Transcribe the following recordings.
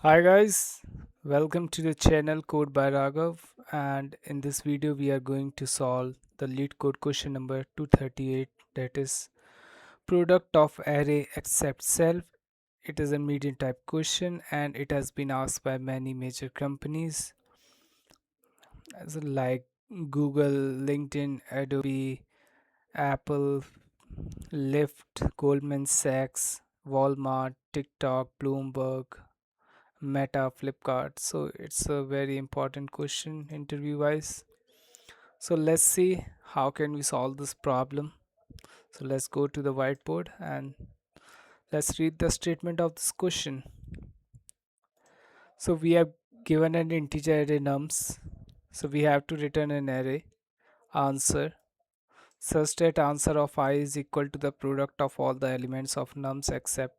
Hi guys, welcome to the channel Code by Raghav, and in this video we are going to solve the lead code question number 238, that is product of array except self. It is a medium type question and it has been asked by many major companies like Google, LinkedIn, Adobe, Apple, Lyft, Goldman Sachs, Walmart, TikTok, Bloomberg, Meta, Flipkart. So it's a very important question interview wise. So let's see how can we solve this problem. So let's go to the whiteboard and let's read the statement of this question. So we have given an integer array nums. So we have to return an array answer such that answer of I is equal to the product of all the elements of nums except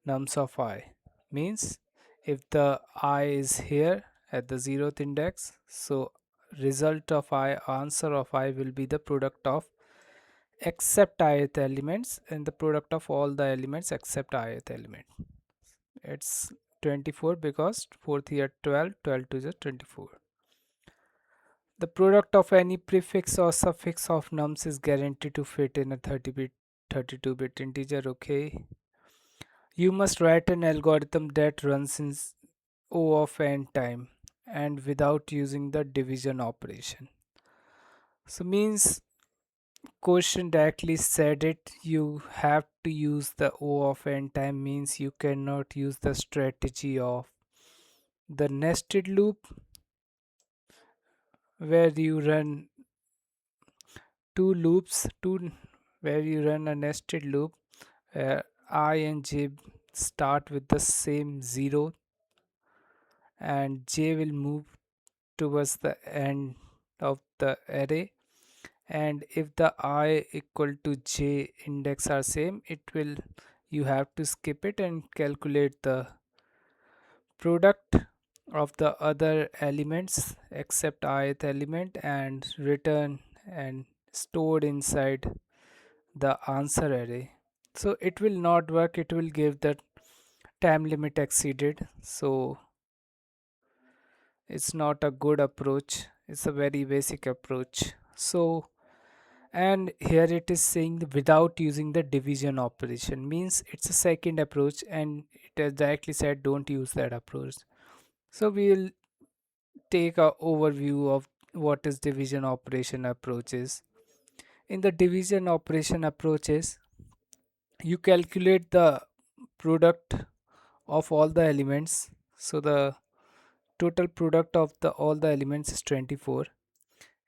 nums of I. Means if the I is here at the 0th index, so result of I, answer of I will be the product of except ith elements and the product of all the elements except ith element. It's 24 because 4th here 12, 12 to the 24. The product of any prefix or suffix of nums is guaranteed to fit in a 30-bit 32-bit integer. Okay, you must write an algorithm that runs in O of n time and without using the division operation. So means question directly said it, you have to use the O of n time, means you cannot use the strategy of the nested loop where you run two loops, where you run a nested loop where I and j start with the same 0 and j will move towards the end of the array, and if the I equal to j index are same, it will, you have to skip it and calculate the product of the other elements except ith element and return and stored inside the answer array. So it will not work, it will give the time limit exceeded. So it's not a good approach, it's a very basic approach. So and here it is saying without using the division operation, means it's a second approach and it has directly said don't use that approach. So we'll take a overview of what is division operation approaches. In the division operation approaches, you calculate the product of all the elements. So the total product of the all the elements is 24,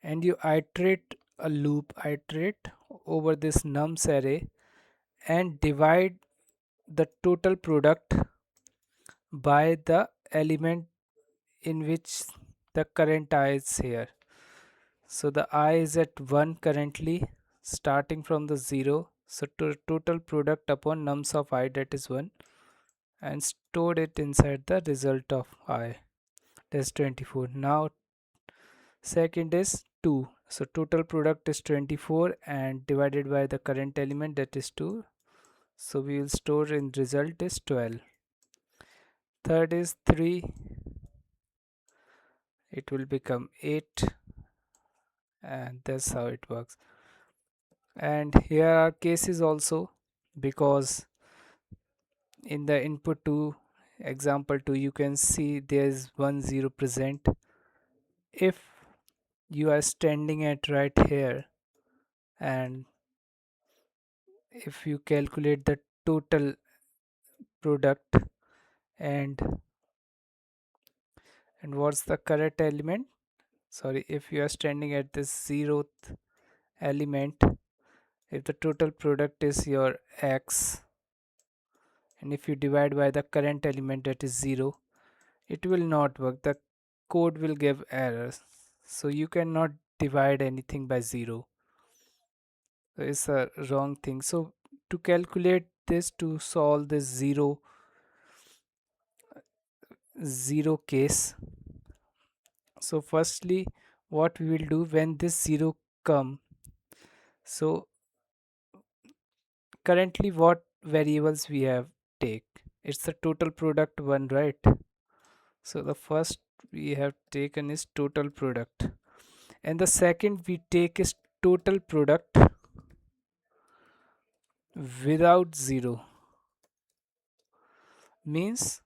and you iterate over this nums array and divide the total product by the element in which the current I is here. So the I is at 1 currently, starting from the 0. So total product upon nums of I, that is 1, and stored it inside the result of I, that's 24. Now second is 2. So total product is 24 and divided by the current element, that is 2. So we will store in result is 12. Third is 3, it will become 8, and that's how it works. And here are cases also, because in the input to example 2 you can see there's 1 0 present. If you are standing at right here and if you calculate the total product and what's the correct element, sorry, if you are standing at this 0th element, if the total product is your x and if you divide by the current element, that is 0, it will not work, the code will give errors. So you cannot divide anything by 0. So it's a wrong thing. So to calculate this, to solve this zero case, so firstly what we will do when this 0 come, so currently what variables we have take, it's the total product 1, right? So the first we have taken is total product, and the second we take is total product without zero. Means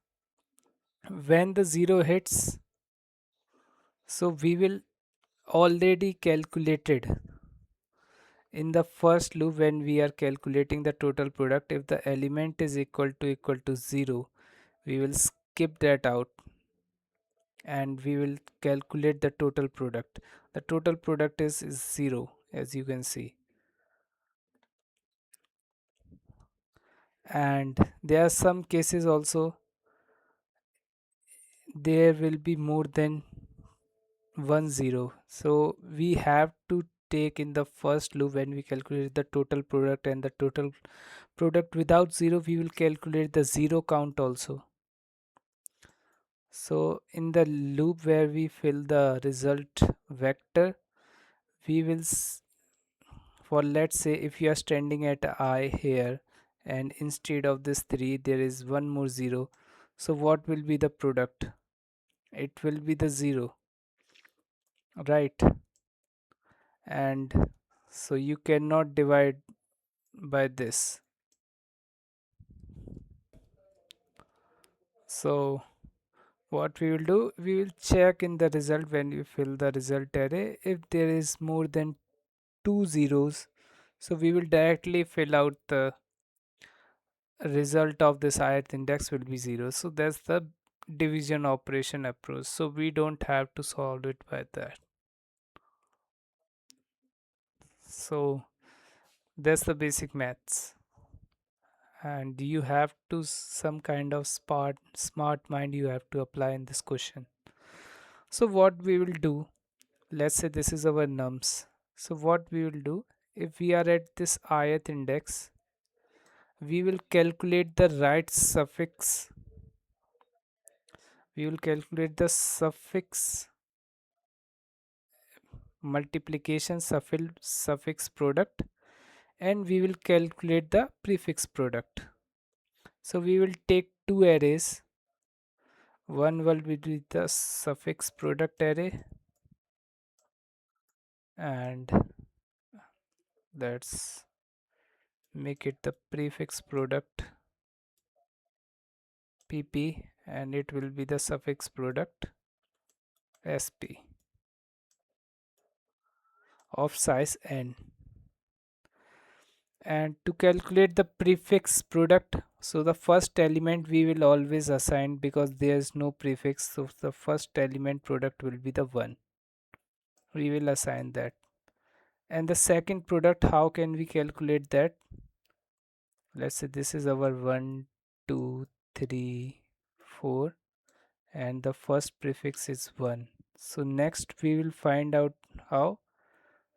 when the zero hits, so we will already calculated in the first loop. When we are calculating the total product, if the element is equal to 0, we will skip that out and we will calculate the total product. The total product is 0, as you can see. And there are some cases also there will be more than 1 0, so we have to take in the first loop. When we calculate the total product and the total product without 0, we will calculate the 0 count also. So in the loop where we fill the result vector, we will for, let's say, if you are standing at I here and instead of this 3 there is one more 0, so what will be the product? It will be the 0, right? And so you cannot divide by this. So what we will do, we will check in the result when we fill the result array. If there is more than 2 zeros, so we will directly fill out the result of this ith index will be 0. So that's the division operation approach. So we don't have to solve it by that. So that's the basic maths. And you have to some kind of smart mind you have to apply in this question. So what we will do, let's say this is our nums. So what we will do, if we are at this ith index, we will calculate the right suffix. We will calculate the suffix multiplication suffix product, and we will calculate the prefix product. So we will take two arrays. One will be the suffix product array, and let's make it the prefix product pp, and it will be the suffix product sp of size n. And to calculate the prefix product, so the first element we will always assign, because there is no prefix, so the first element product will be the 1. We will assign that. And the second product, how can we calculate that? Let's say this is our 1 2 3 4, and the first prefix is 1. So next we will find out how.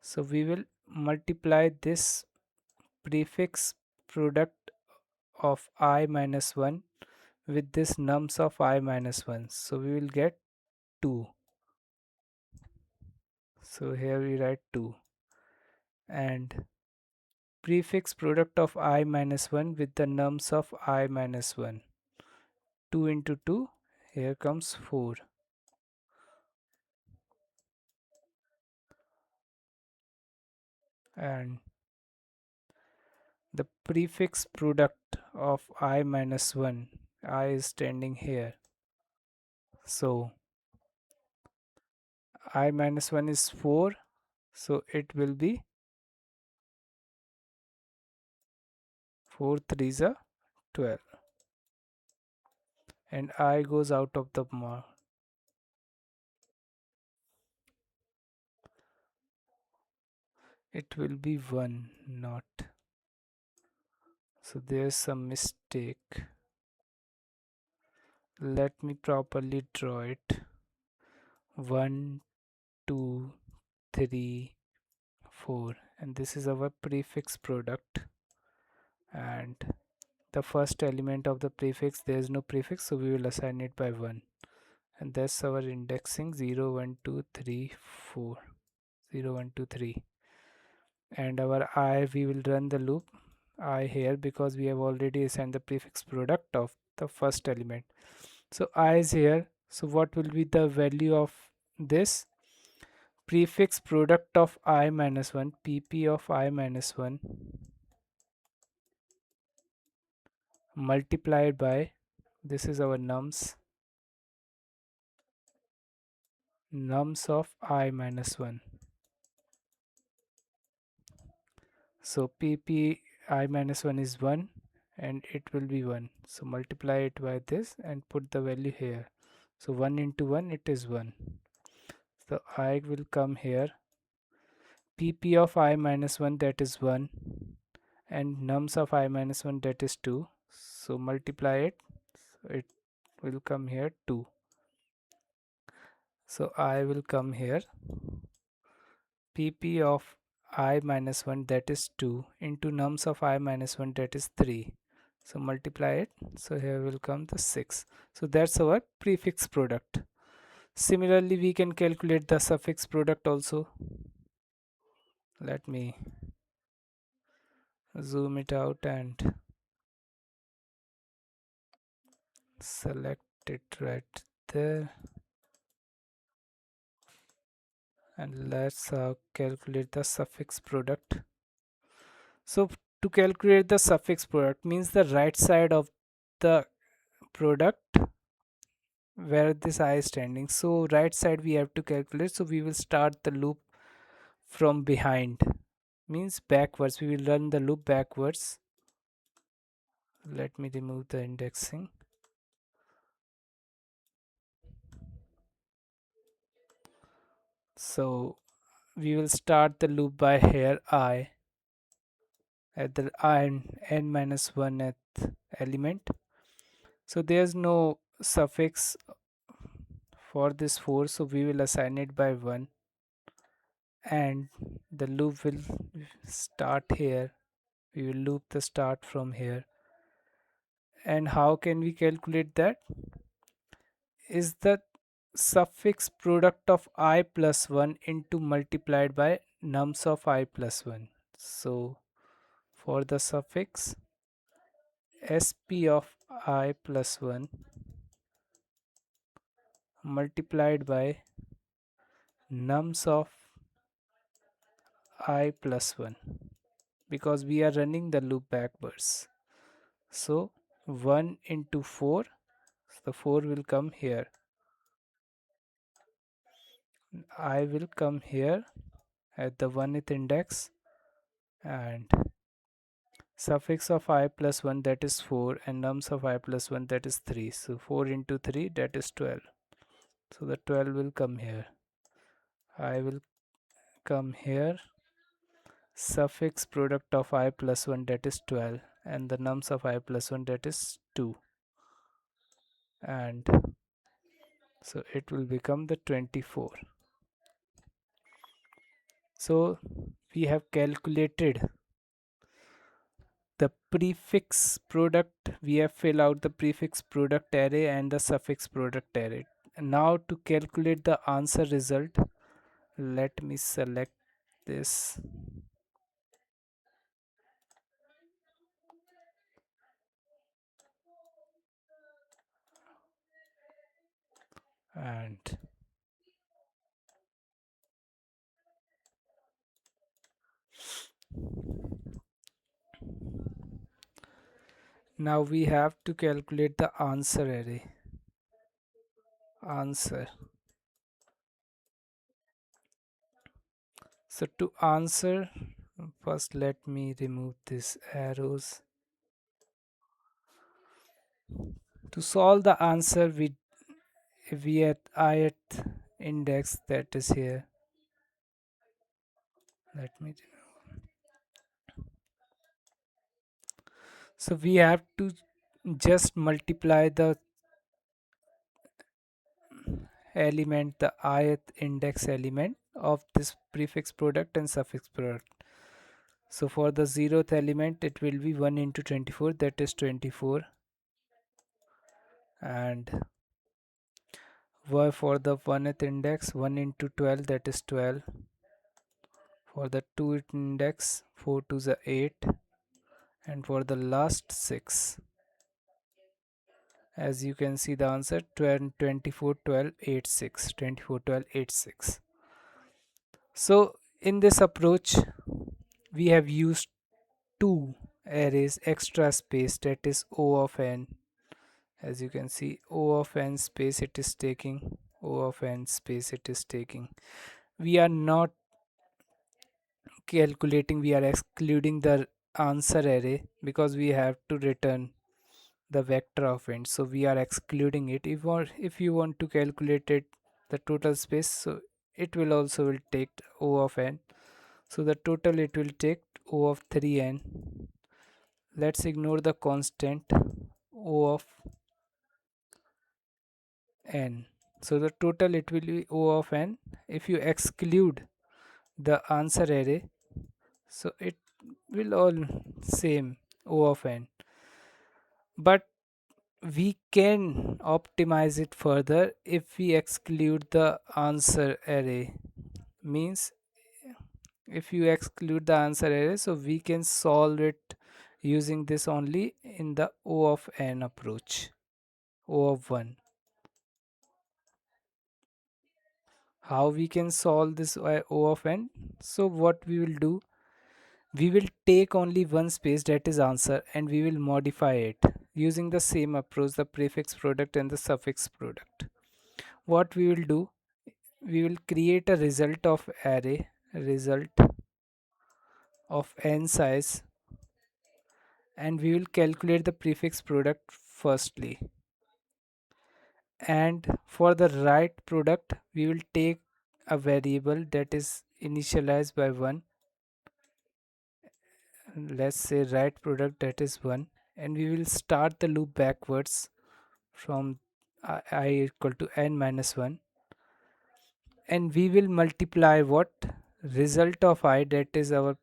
So we will multiply this prefix product of I minus 1 with this nums of I minus 1. So we will get 2. So here we write 2. And prefix product of I minus 1 with the nums of I minus 1. 2 into 2, here comes 4. And the prefix product of I minus 1, I is standing here. So I minus 1 is 4, so it will be 4 3s are 12, and I goes out of the mark. It will be 1, not. So there's some mistake. Let me properly draw it. 1 2 3 4, and this is our prefix product, and the first element of the prefix, there is no prefix, so we will assign it by 1, and that's our indexing 0 1 2 3 4, 0 1 2 3. And our I, we will run the loop I here because we have already assigned the prefix product of the first element. So I is here, So what will be the value of this? Prefix product of I minus 1, pp of I minus 1 multiplied by, this is our nums of I minus 1. So pp I minus 1 is 1 and it will be 1. So multiply it by this and put the value here. So 1 into 1 it is 1. So I will come here. pp of I minus 1 that is 1 and nums of I minus 1 that is 2. So multiply it. So it will come here 2. So I will come here. pp of I minus 1 that is 2 into nums of I minus 1 that is 3. So multiply it. So here will come the 6. So that's our prefix product. Similarly, we can calculate the suffix product also. Let me zoom it out and select it right there. And let's calculate the suffix product. So to calculate the suffix product means the right side of the product where this I is standing. So right side we have to calculate. So we will start the loop from behind, means backwards. We will run the loop backwards. Let me remove the indexing. So we will start the loop by here I at the n minus 1th element. So there's no suffix for this 4, so we will assign it by 1 and the loop will start here. We will loop the start from here. And how can we calculate that? Is the suffix product of I plus 1 into multiplied by nums of I plus 1. So for the suffix sp of I plus 1 multiplied by nums of I plus 1, because we are running the loop backwards. So 1 into 4, the 4 will come here. I will come here at the 1th index and suffix of I plus 1 that is 4 and nums of I plus 1 that is 3. So 4 into 3 that is 12. So the 12 will come here. I will come here. Suffix product of I plus 1 that is 12 and the nums of I plus 1 that is 2. And so it will become the 24. So we have calculated the prefix product. We have fill out the prefix product array and the suffix product array. Now to calculate the answer result, let me select this and now we have to calculate the answer array. Answer. So to answer, first let me remove these arrows. To solve the answer we at ith index that is here. Let me. So we have to just multiply the element, the ith index element of this prefix product and suffix product. So for the 0th element it will be 1 into 24, that is 24, and for the 1th index 1 into 12, that is 12. For the 2th index 4 to the 8, and for the last 6. As you can see the answer 12, 24, 12, 86, 24, 12, 86. So in this approach we have used two arrays extra space, that is O of n. As you can see, O of n space it is taking, O of n space it is taking. We are not calculating, we are excluding the answer array because we have to return the vector of int, so we are excluding it. If you want to calculate it the total space, so it will also will take O of n, so the total it will take O of 3n. Let's ignore the constant O of n, so the total it will be O of n. If you exclude the answer array, so it will all same O of n, but we can optimize it further if we exclude the answer array. Means if you exclude the answer array, so we can solve it using this only in the O of n approach, O of 1. How we can solve this O of n? So what we will do, we will take only one space, that is answer, and we will modify it using the same approach, the prefix product and the suffix product. What we will do, we will create a result of array, result of n size, and we will calculate the prefix product firstly. And for the right product we will take a variable that is initialized by 1. Let's say right product, that is 1, and we will start the loop backwards from I equal to n minus 1, and we will multiply what result of I, that is our,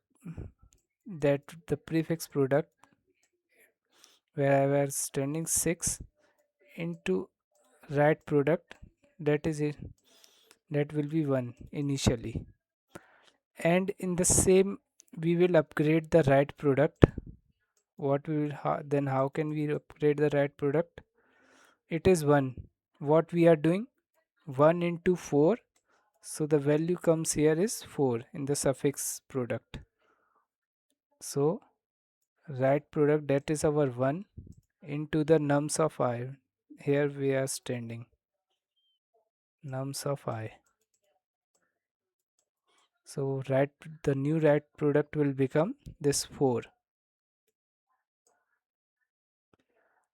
that the prefix product where I was standing 6 into right product, that is it, that will be 1 initially. And in the same we will upgrade the right product. What we will then how can we upgrade the right product? It is 1. What we are doing, 1 into 4, so the value comes here is 4 in the suffix product. So right product, that is our 1 into the nums of I, here we are standing nums of I. So the new right product will become this 4,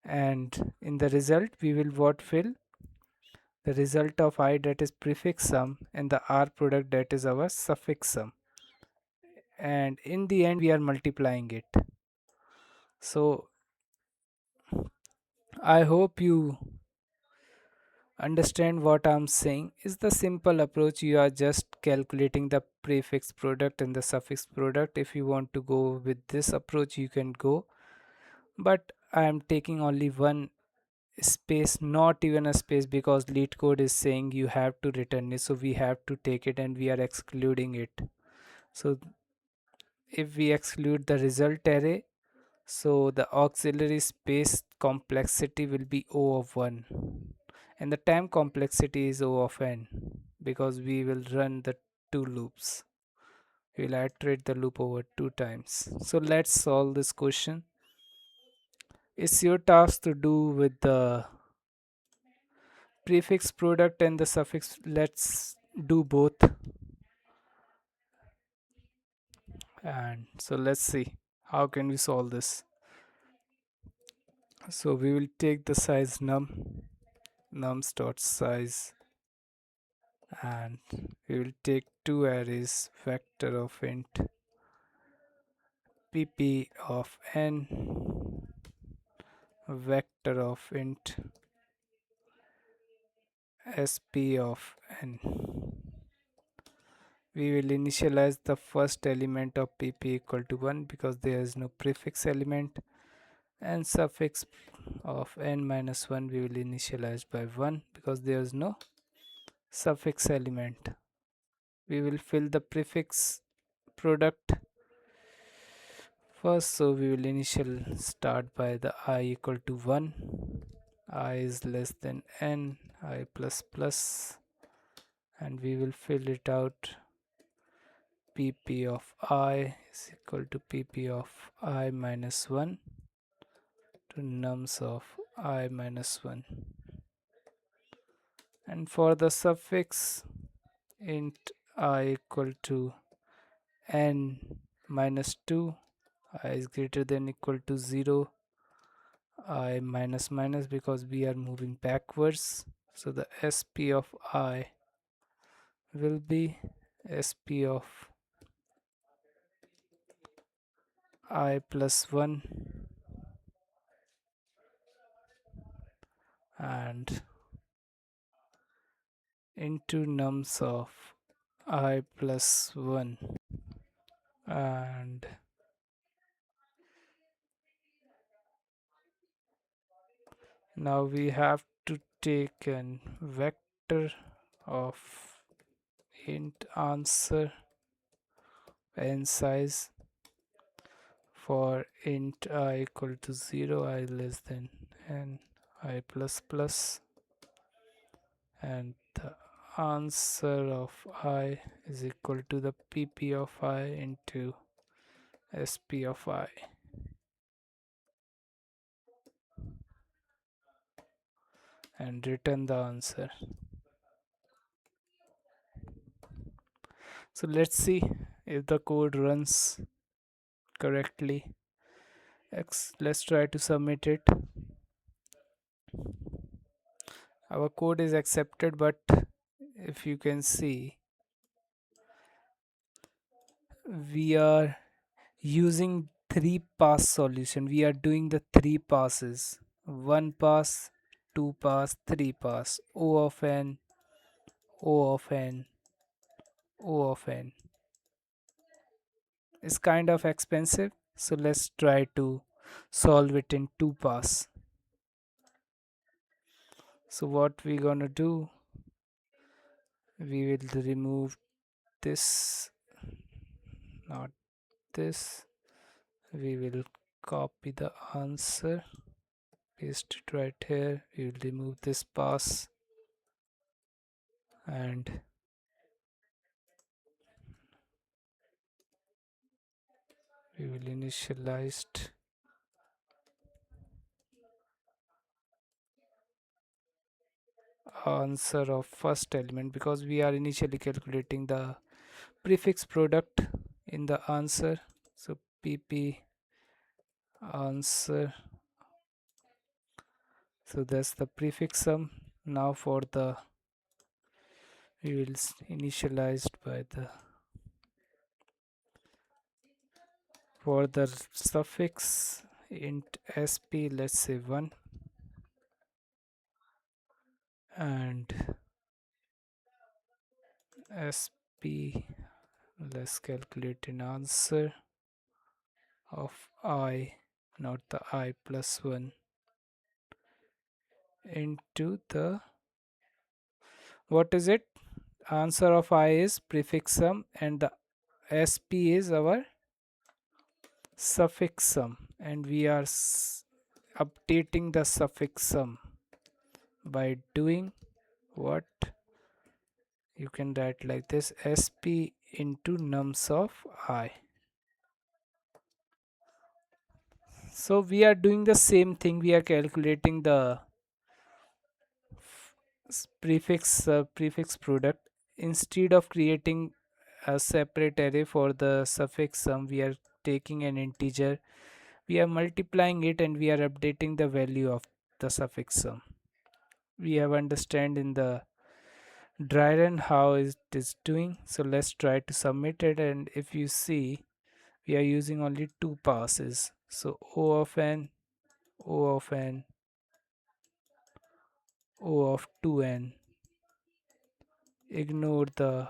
and in the result we will what fill the result of I, that is prefix sum, and the R product, that is our suffix sum, and in the end we are multiplying it. So I hope you understand what I'm saying. Is the simple approach, you are just calculating the prefix product and the suffix product. If you want to go with this approach you can go, but I am taking only one space, not even a space, because LeetCode is saying you have to return it, so we have to take it and we are excluding it. So if we exclude the result array, so the auxiliary space complexity will be O of 1, and the time complexity is O of n, because we will run the two loops. We will iterate the loop over 2 times. So let's solve this question. It's your task to do with the prefix product and the suffix. Let's do both, and so let's see how can we solve this. So we will take the size nums dot size, and we will take two arrays, vector of int pp of n, vector of int sp of n. We will initialize the first element of pp equal to 1 because there is no prefix element, and suffix of n minus 1 we will initialize by 1 because there is no suffix element. We will fill the prefix product first, so we will initial start by the I equal to 1, I is less than n, I plus plus, and we will fill it out. pp of I is equal to pp of I minus 1 to nums of I minus 1. And for the suffix, int I equal to n minus 2, I is greater than equal to 0, I minus minus because we are moving backwards. So the sp of I will be sp of I plus 1 and into nums of I plus 1. And now we have to take an vector of int answer n size for int I equal to 0, I less than n, I plus plus, and the answer of I is equal to the pp of I into sp of I, and return the answer. So let's see if the code runs correctly. Let's try to submit it. Our code is accepted, but if you can see, we are using 3 pass solution. We are doing the 3 passes: 1 pass, 2 pass, 3 pass. O of n, O of n, O of n is kind of expensive, so let's try to solve it in 2 pass. So what we gonna do, we will remove this, not this. We will copy the answer, paste it right here. We will remove this pass and we will initialize answer of first element because we are initially calculating the prefix product in the answer. So pp answer, so that's the prefix sum. Now for the, we will initialized by the, for the suffix int sp, let's say 1, and sp, let's calculate an answer of I, not the I plus 1, into the, what is it, answer of I is prefix sum and the sp is our suffix sum, and we are updating the suffix sum by doing what, you can write like this: sp into nums of I. So we are doing the same thing, we are calculating the prefix product. Instead of creating a separate array for the suffix sum, we are taking an integer, we are multiplying it, and we are updating the value of the suffix sum. We have understand in the dry run how it is doing. So let's try to submit it, and if you see, we are using only 2 passes. So O of n, O of n, O of 2n. Ignore the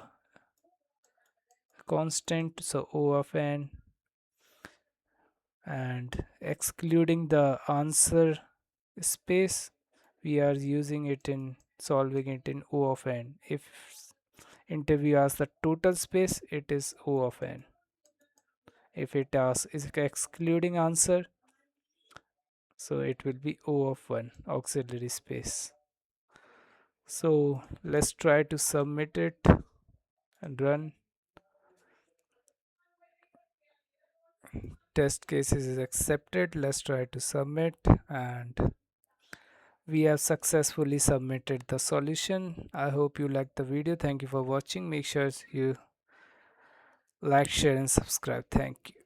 constant, so O of n, and excluding the answer space, we are using it in solving it in O of n. If interview asks the total space, it is O of n. If it asks is excluding answer, So it will be O of 1 auxiliary space. So let's try to submit it and run. Test cases is accepted. Let's try to submit, and we have successfully submitted the solution. I hope you liked the video. Thank you for watching. Make sure you like, share and subscribe. Thank you.